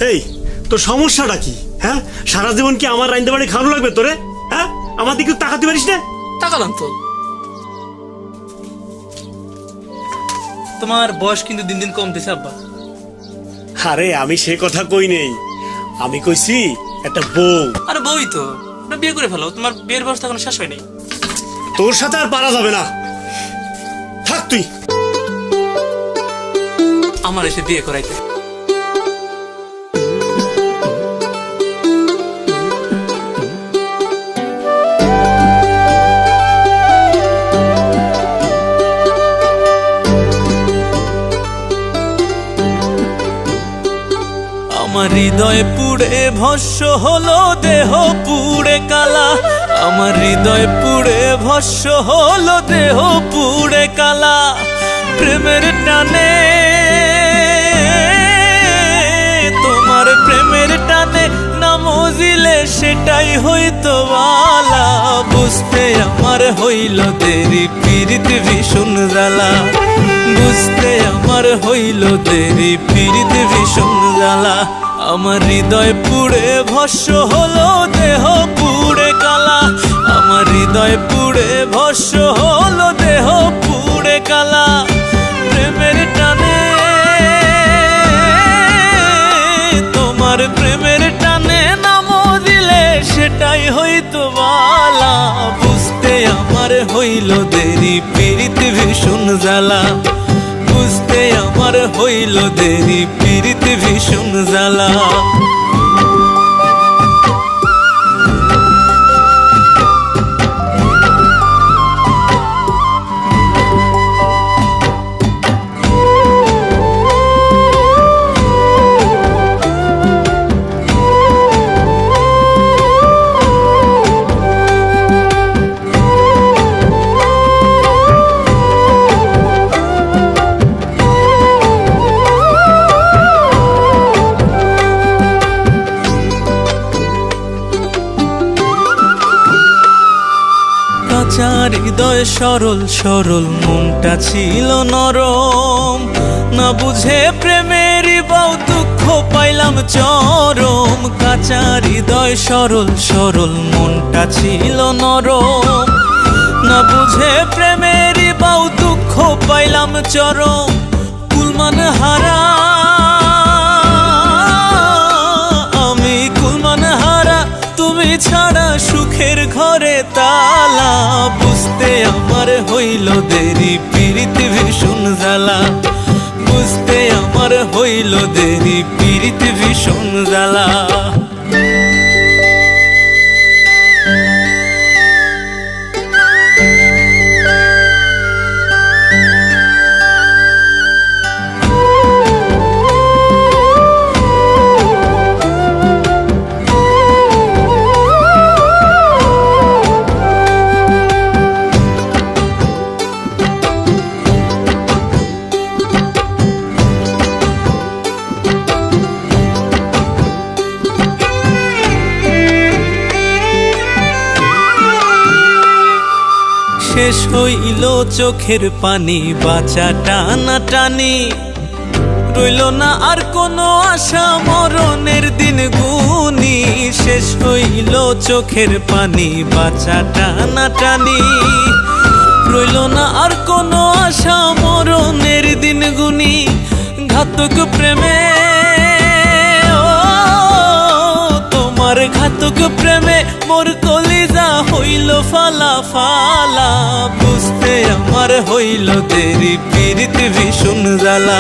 এই তোর সমস্যাটা কি? হ্যাঁ, সারা জীবন কি আমার রাইন্দে বাড়ি খাওয়ানো লাগবে তোরে? হ্যাঁ, আমার দিকে তাকাতে পারিস না? তাকালাম তো। তোমার বয়স কিন্তু দিন দিন কমতেছে আব্বা। আরে আমি সে কথা কই নেই, আমি কইছি একটা বউ। আরে বউই তো, বিয়ে করে ফেলো, তোমার বিয়ের বয়স এখনো শেষ হয়নি। তোর সাথে আর পারা যাবে না, থাক তুই। আমার এসে বিয়ে করাইতে আমার হৃদয় পুড়ে ভস্য হলো, দেহ পুড়ে কালা। আমার হৃদয় পুড়ে ভস্য হলো, দেহ পুড়ে কালা। প্রেমের টানে, তোমার প্রেমের টানে না মজিলে সেটাই হইতো বালা। বুঝতে আমার হইল দেরি, পীড়িত ভীষণ জ্বালা। বুঝতে আমার হইল দেরি, পীড়িত ভীষণ জ্বালা। আমার হৃদয় পুড়ে ভস্য হলো, দেহ পুড়ে কালা। আমার হৃদয় পুড়ে ভস্য হলো, দেহ পুড়ে কালা। প্রেমের টানে, তোমার প্রেমের টানে নাম দিলে সেটাই হইতো বালা। বুঝতে আমার হইল দেরি, পীড়িত ভীষণ জ্বালা। বুঝতে আমার হইল দেরি, পীড়িত ভীষণ জ্বালা। হৃদয় সরল সরল, মনটা ছিল নরম। না বুঝে প্রেমের বাউ দুঃখ পাইলাম চরম। কাঁচা হৃদয় সরল সরল, মনটা ছিল নরম। না বুঝে প্রেমের বাউ দুঃখ পাইলাম চরম। কুলমান হারা আমি, কুলমান হারা তুমি ছাড়া সুখের ঘরে তালা। বুঝতে আমার হইল দেরি, পীড়িত ভীষণ জ্বালা। বুঝতে আমার হইল দেরি, পীড়িত ভীষণ জ্বালা। শেষ হইল চোখের পানি, বাঁচা টানা টানি। রইল না আর কোনো আশা, মরণের দিন গুনি। শেষ হইল চোখের পানি, বাঁচা টানা টানি। রইল না আর কোনো আশা, মরণের দিন গুনি। ঘাতক প্রেমে, তোমার ঘাতক প্রেমে মোর কলিজা হইল ফালা ফালা। বুঝতে আমার হইল দেরি, পীড়িত ভীষণ জ্বালা।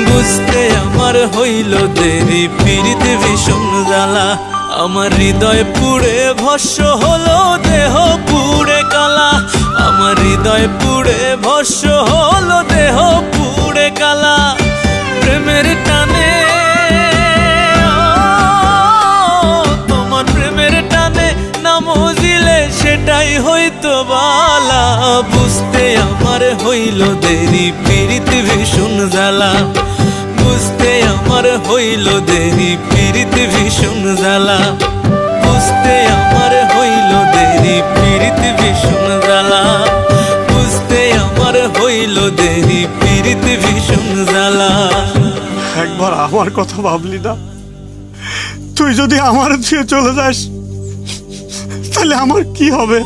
বুঝতে আমার হইল দেরি, পীড়িত ভীষণ জ্বালা। আমার হৃদয় পুড়ে ভস্য হলো, দেহ পুড়ে কালা। আমার হৃদয় পুড়ে ভস্য হলো, দেহ পুড়ে কালা। প্রেমের টানে, তোমার প্রেমের টানে নাম দিলে সেটাই হইতো বালা। বুঝতে আমার হইল দেরি, পীড়িত ভীষণ জ্বালা। বুঝতে আমার হইল দেরি, পীড়িত ভীষণ জ্বালা। বুঝতে আমার হইল দেরি, পীড়িত ভীষণ জ্বালা। বুঝতে আমার হইল দেরি, পীড়িত ভীষণ জ্বালা। একবার আমার কথা ভাবলি না? তুই যদি আমার দিয়ে চলে যাস তাহলে আমার কি হবে?